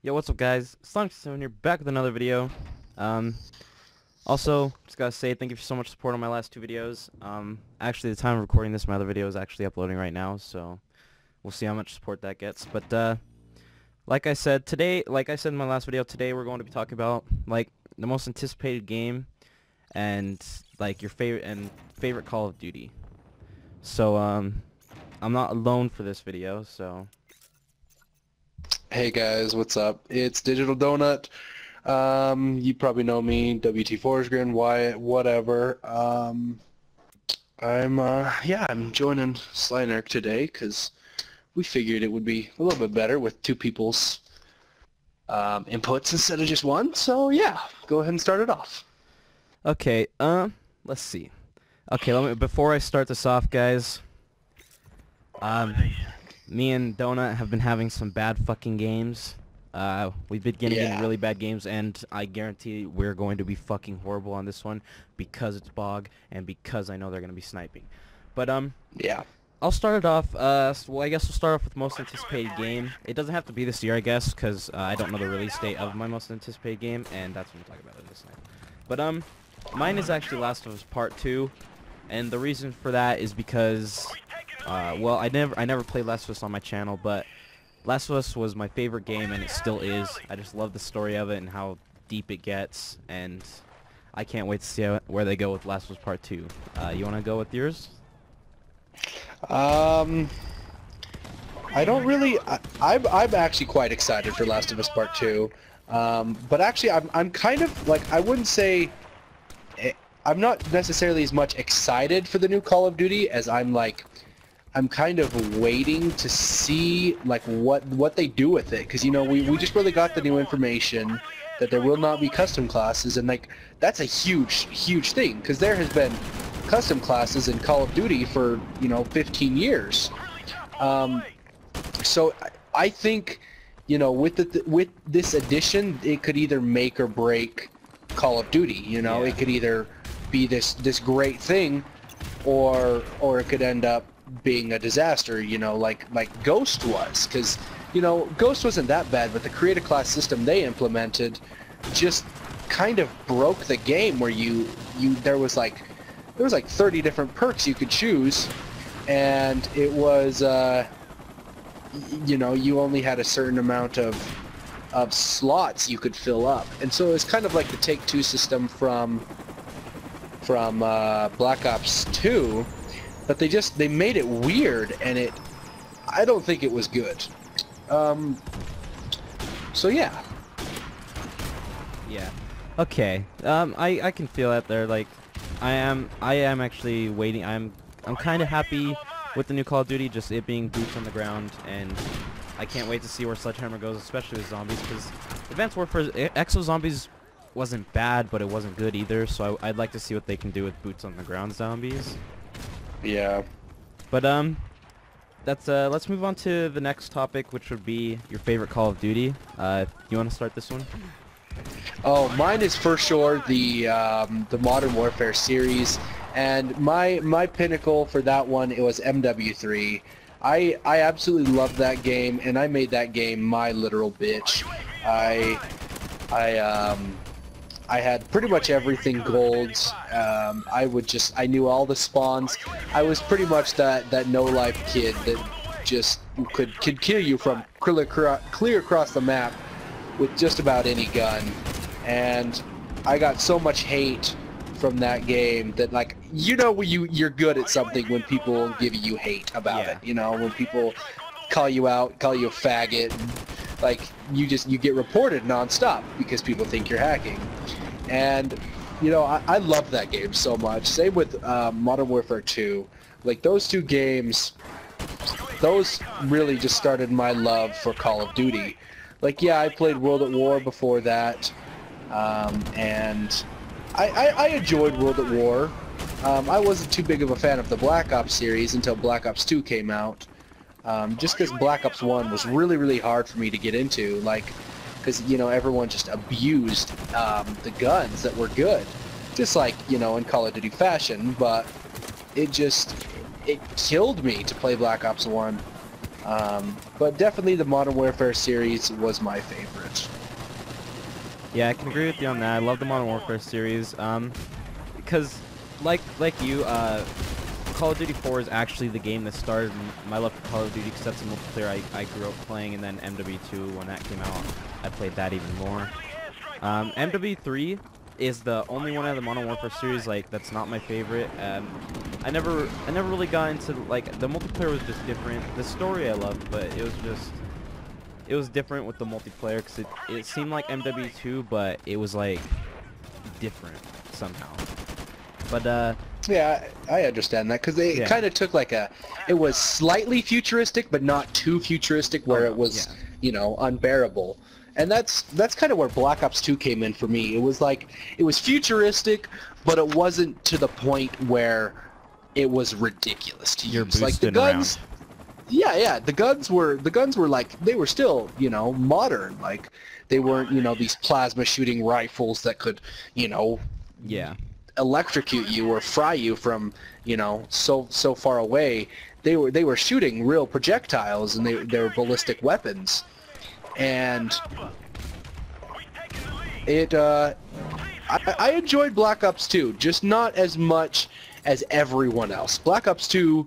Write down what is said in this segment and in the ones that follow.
Yo, what's up guys? Sonic7 here, back with another video. Um, Also, just gotta say thank you for so much support on my last two videos. Actually, the time of recording this, my other video is actually uploading right now, so we'll see how much support that gets. But, like I said in my last video, today we're going to be talking about, like, the most anticipated game and, like, your favorite Call of Duty. So, I'm not alone for this video, so... Hey guys, what's up? It's Digital Donut. You probably know me, WT Forsgren, Wyatt, whatever. I'm joining Sly and Eric today because we figured it would be a little bit better with two people's inputs instead of just one. So yeah, go ahead and start it off. Okay, let's see. Okay, before I start this off, guys, me and Donut have been having some bad fucking games. We've been getting in really bad games, and I guarantee we're going to be fucking horrible on this one because it's Bog and because I know they're going to be sniping. But, Yeah. I'll start it off, well, I guess we'll start off with most anticipated game. It doesn't have to be this year, I guess, because I don't know the release date of my most anticipated game, and that's what I'm talking about this night. But, mine is actually Last of Us Part 2, and the reason for that is because, well, I never played Last of Us on my channel, but Last of Us was my favorite game, and it still is. I just love the story of it and how deep it gets, and I can't wait to see where they go with Last of Us Part 2. You want to go with yours? I don't really. I'm actually quite excited for Last of Us Part 2, but actually I'm kind of like, I wouldn't say I'm not necessarily as much excited for the new Call of Duty as I'm kind of waiting to see like what they do with it, because you know we just really got the new information that there will not be custom classes, and like that's a huge thing, because there has been custom classes in Call of Duty for 15 years. So I think with this addition, it could either make or break Call of Duty. Yeah. It could either be this great thing, or it could end up being a disaster, like Ghost was, because Ghost wasn't that bad, but the create a class system they implemented just kind of broke the game, where there was like 30 different perks you could choose, and it was you only had a certain amount of slots you could fill up, and so it was kind of like the Take-Two system from Black Ops 2, but they made it weird, and I don't think it was good. So yeah. Yeah. Okay. I can feel that there. Like, I am actually waiting. I'm kind of happy with the new Call of Duty, just it being boots on the ground, and I can't wait to see where Sledgehammer goes, especially with zombies, because Advanced Warfare Exo Zombies wasn't bad, but it wasn't good either. So I'd like to see what they can do with boots on the ground zombies. Yeah. But let's move on to the next topic, which would be your favorite Call of Duty. You want to start this one? Oh, mine is for sure the Modern Warfare series, and my pinnacle for that one, it was MW3. I absolutely loved that game, and I made that game my literal bitch. I had pretty much everything golds. I knew all the spawns. I was pretty much that no-life kid that just could kill you from clear across the map with just about any gun. And I got so much hate from that game that, like, you're good at something when people give you hate about it. When people call you out, call you a faggot, like you get reported non-stop because people think you're hacking. And I love that game so much. Same with Modern Warfare 2. Like, those two games, those really just started my love for Call of Duty. Like, yeah, I played World at War before that, and I enjoyed World at War. I wasn't too big of a fan of the Black Ops series until Black Ops 2 came out, just because Black Ops 1 was really hard for me to get into, like, because everyone just abused the guns that were good, just like in Call of Duty fashion. But it killed me to play Black Ops 1. But definitely the Modern Warfare series was my favorite. Yeah, I can agree with you on that. I love the Modern Warfare series, because like you, Call of Duty 4 is actually the game that started my love for Call of Duty, because that's a multiplayer I grew up playing, and then MW2, when that came out, I played that even more. MW3 is the only one out of the Modern Warfare series like that's not my favorite. I never really got into, like, the multiplayer was just different. The story I loved, but it was different with the multiplayer, because it seemed like MW2, but it was like different somehow. But yeah, I understand that, because they kind of took like it was slightly futuristic, but not too futuristic where it was, you know, unbearable. And that's kind of where Black Ops 2 came in for me. It was like, it was futuristic, but it wasn't to the point where it was ridiculous to use. Like the guns, yeah, the guns were like, they were still, you know, modern. Like they weren't, you know, these plasma shooting rifles that could, you know, electrocute you or fry you from, you know, so far away. They were shooting real projectiles, and they were ballistic weapons. And I enjoyed Black Ops 2, just not as much as everyone else. Black Ops 2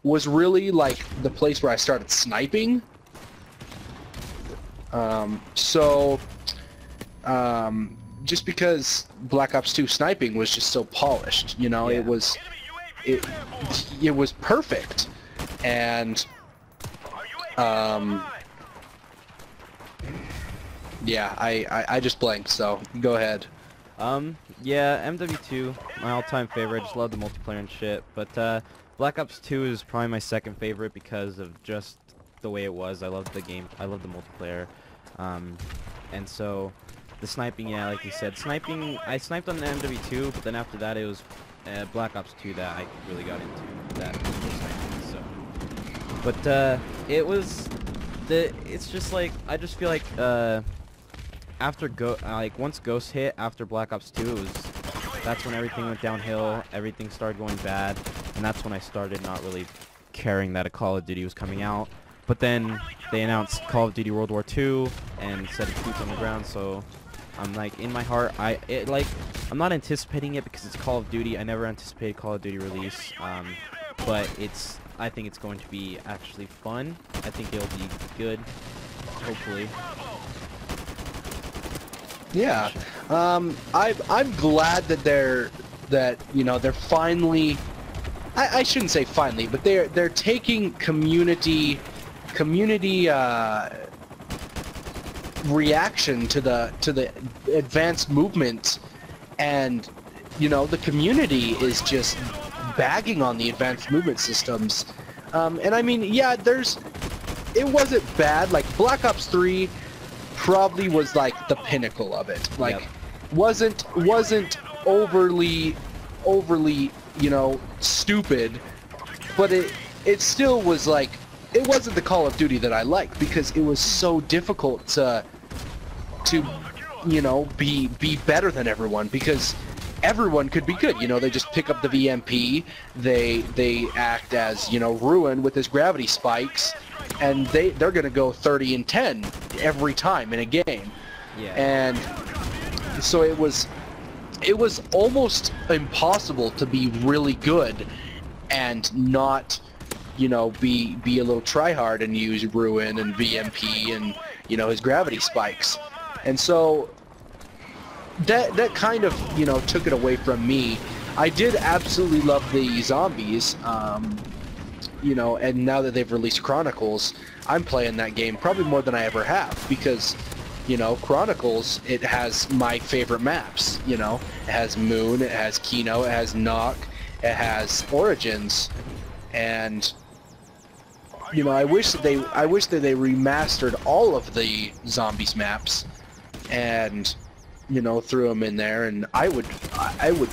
was really like the place where I started sniping. Just because Black Ops 2 sniping was just so polished, you know, it was perfect. And yeah, I just blanked, so go ahead. Yeah, MW2, my all-time favorite. I just love the multiplayer and shit. But Black Ops 2 is probably my second favorite because of just the way it was. I love the game. I love the multiplayer. And so the sniping, yeah, like you said, sniping. I sniped on the MW2, but then after that it was Black Ops 2 that I really got into. That sniping. So, but it's just like, I just feel like after once Ghost hit after Black Ops 2, that's when everything went downhill. Everything started going bad, and that's when I started not really caring that a Call of Duty was coming out. But then they announced Call of Duty World War II and set its boots on the ground. So I'm like, in my heart, I'm not anticipating it because it's Call of Duty. I never anticipated Call of Duty release, but I think it's going to be actually fun. I think it'll be good, hopefully. Yeah, I'm glad that they're finally, I shouldn't say finally, but they're taking community reaction to the advanced movement, and you know, the community is just bagging on the advanced movement systems. And I mean, yeah, it wasn't bad. Like Black Ops 3 probably was like the pinnacle of it. Like, wasn't overly, you know, stupid, but it still was like, it wasn't the Call of Duty that I liked because it was so difficult to you know, be better than everyone, because everyone could be good. You know, they just pick up the VMP, they act as, you know, Ruin with his gravity spikes, and they're gonna go 30 and 10 every time in a game. Yeah. And so it was almost impossible to be really good and not, you know, be a little tryhard and use Ruin and VMP and, you know, his gravity spikes. And so that kind of, you know, took it away from me. I did absolutely love the zombies, you know, and now that they've released Chronicles, I'm playing that game probably more than I ever have, because, you know, Chronicles, it has my favorite maps, you know. It has Moon, it has Kino, it has Knock, it has Origins, and, you know, I wish that they remastered all of the Zombies maps and, you know, threw them in there, and I would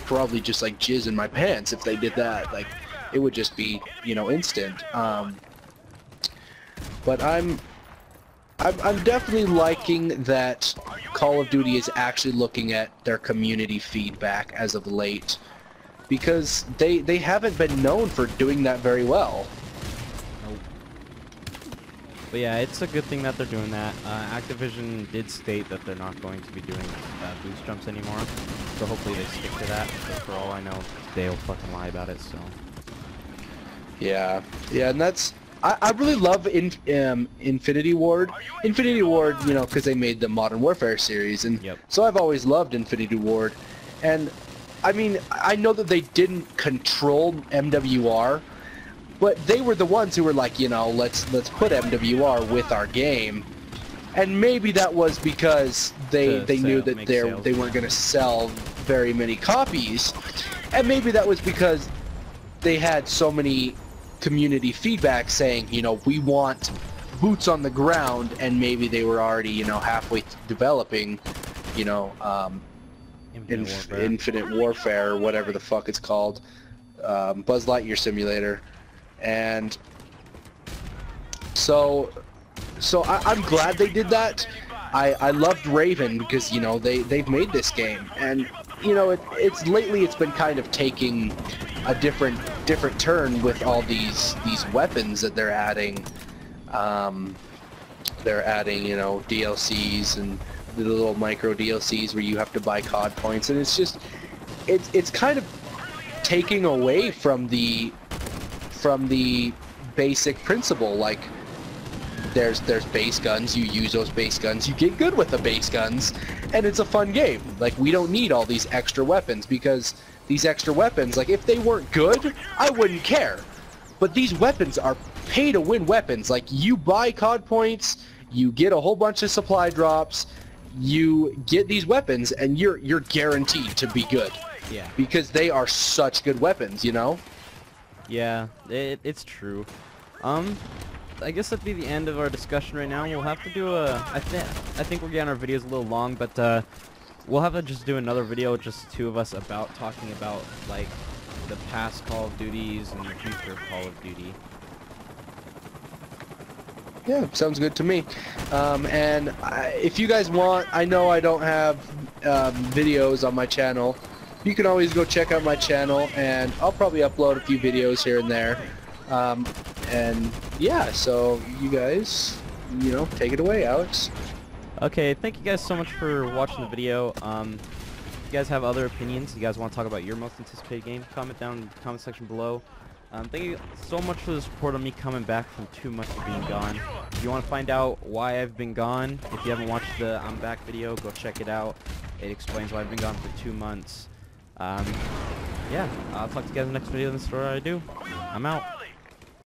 probably just like jizz in my pants if they did that. Like, it would just be, you know, instant. But I'm definitely liking that Call of Duty is actually looking at their community feedback as of late, because they haven't been known for doing that very well. But yeah, it's a good thing that they're doing that. Activision did state that they're not going to be doing boost jumps anymore, so hopefully they stick to that. But for all I know, they'll fucking lie about it. So. Yeah, and that's I really love Infinity Ward. Infinity Ward, you know, because they made the Modern Warfare series, and so I've always loved Infinity Ward. And I mean, I know that they didn't control MWR, but they were the ones who were like, you know, let's put MWR with our game. And maybe that was because they knew that they weren't going to sell very many copies, and maybe that was because they had so many community feedback saying, you know, we want boots on the ground, and maybe they were already, you know, halfway developing, you know, Infinite Warfare, or whatever the fuck it's called, Buzz Lightyear Simulator. And so I'm glad they did that. I loved Raven because, you know, they've made this game, and you know, it's been kind of taking a different turn with all these weapons that they're adding. They're adding, you know, DLCs and the little micro DLCs where you have to buy COD points, and it's just it's kind of taking away from the basic principle. Like, there's base guns, you use those base guns, you get good with the base guns, and it's a fun game. Like, we don't need all these extra weapons, because these extra weapons, like, if they weren't good, I wouldn't care. But these weapons are pay-to-win weapons. Like, you buy COD points, you get a whole bunch of supply drops, you get these weapons, and you're guaranteed to be good. Yeah. Because they are such good weapons, you know? Yeah, it's true. I guess that'd be the end of our discussion right now. We'll have to do I think we're getting our videos a little long, but we'll have to just do another video, just two of us, about talking about, like, the past Call of Duties and the future of Call of Duty. Yeah, sounds good to me. And if you guys want, I know I don't have videos on my channel. You can always go check out my channel, and I'll probably upload a few videos here and there. And yeah, so you guys, you know, take it away, Alex. Okay, thank you guys so much for watching the video. If you guys have other opinions, you guys want to talk about your most anticipated game, comment down in the comment section below. Thank you so much for the support on me coming back from 2 months of being gone. If you want to find out why I've been gone, if you haven't watched the I'm Back video, go check it out. It explains why I've been gone for 2 months. Yeah, I'll talk to you guys in the next video. This is what I do. I'm out.